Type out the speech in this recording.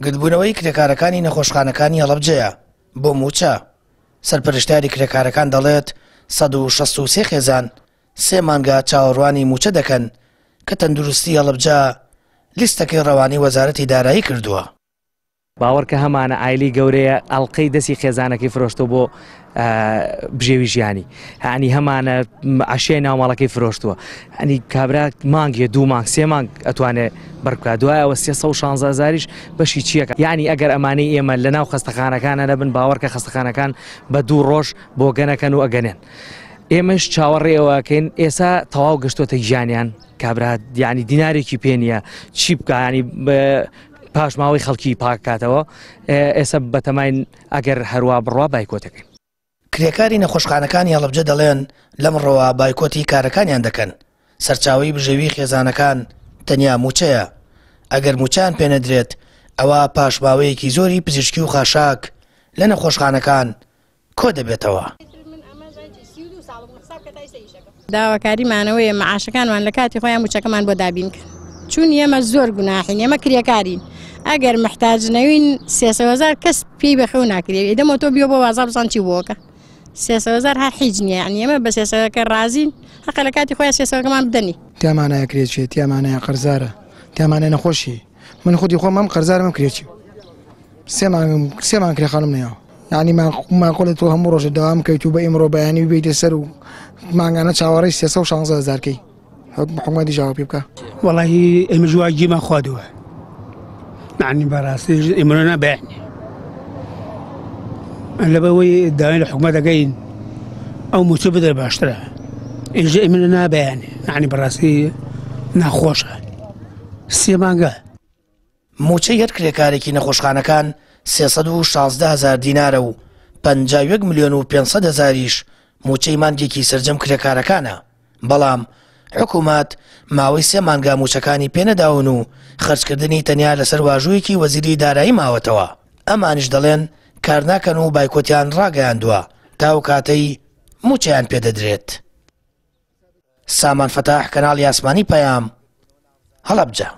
گرتبوونەوەی کرێکارەکانی نەخۆشخانەکانی هەڵەبجەیە بۆ موچە. سەرپەرشتیاری کرێکارەکان دەڵێت 163 خێزان 3 مانگا چاوەڕوانی موچە دەکەن کە تەندروستی هەڵەبجە لیستەکەی ڕەوانی وەزارەتی دارایی کردووە. باوەڕکە هەمانە ئایلی گەورەیە ئەڵقەی دەستی خێزانەکەی فرۆشتۆ بۆ بژێوی ژیانی، هەنی هەمانە عشێ ناوماڵەکەی فرۆشتووە، هەنی کابرا مانگیە 2 مانگ 3 مانگ ئەتوانێت بەرکات، دوایەوە 316,000ش بەشی چیەکە؟ یعنی ئەگەر ئەمانەی ئێمە لە ناو خەستەخانەکانە نەبن باوەڕکە خەستەخانەکان بە 2 ڕۆژ بۆ گەنەکەن و ئەگەنێن. ئێمەش چاوەڕێەوەکەین ئێستا تەواو گەشتۆتە گیانیان کابرا، یعنی دینارێکی پێ نییە چی بکە، ینی پاشماوەی خەڵکی پاکاتەوە. ئێستا بەتەماین ئەگەر هەروە بڕوا بایکۆتەکەین. کرێکاری نەخۆشخانەکانی هەڵەبجە دەڵێن لەمڕۆوە بایکۆتی کارەکانیان دەکەن. سەرچاوی بژێوی خێزانەکان تەنیا موچەیە. ئەگەر موچیان پێنەدرێت ئەوە پاشماوەیەکی زۆری پزیشکی و خاشاک لە نەخۆشخانەکان کۆ دەبێتەوە. داواکاریمانەوەیە مەعاشەکانمان لە کاتی خۆیان موچەکەمان بۆ دابین کرد، چون ئێمە زۆر گوناحین، ئێمە کرێکارین. ئەگەر محتاجنەوین 300,000 کەس پێی بەخێو ناکرێت، دەمە تۆ بیۆ بۆ وازار بزان چی بۆکە 300,000 هەر هیچ نییە، ینی ئێمە بە 300کە ڕازین، حەق لە کاتی خۆیان 300کەمان بدەنی. تیامانایە کرێچێت، تیامانەیە قەرزارە، تیامانە نەخۆشی. من خودی خۆم ئەم قەرزارم کرێکی 3 مانگ کرێ خانم نەیەوە، یعنی ماقۆڵێت تۆ هەموو ڕۆژە داوام کەیت و بە ئیمڕۆ بەیانی بێتە سەر و مانگانە چاوەڕێی 316,000کەی حکومەتی جاواب پێ بکە. وەڵاهی ئێمە ژواگیمان خواردووە، معنی بەڕاستی ئێمە نابێنی لەبەوەی داوای لە حکومەت دەگەین ئەو موچە بدە باشترە، ئێژە ئێمە نابێنی، معنی بەڕاستی ناخۆشە 3 مانگە. موچە یەک کرێکارێکی نەخۆشخانەکان 316,000 دینارە و 51,500,000ش موچەی مانگێکی سەرجەم کرێکارەکانە. بەڵام حکوومەت ماوەی 3 مانگا موچەکانی پێنەداون و خەرجکردنی تەنیا لەسەر واژوویەکی وەزیری دارایی ماوەتەوە. ئەمانش دەڵێن کار ناکەن و بایکۆتیان ڕاگەیاندووە تا و کاتەی موچەیان پێدەدرێت. سامان فەتاح، کەناڵی ئاسمانی پەیام، هەڵەبجە.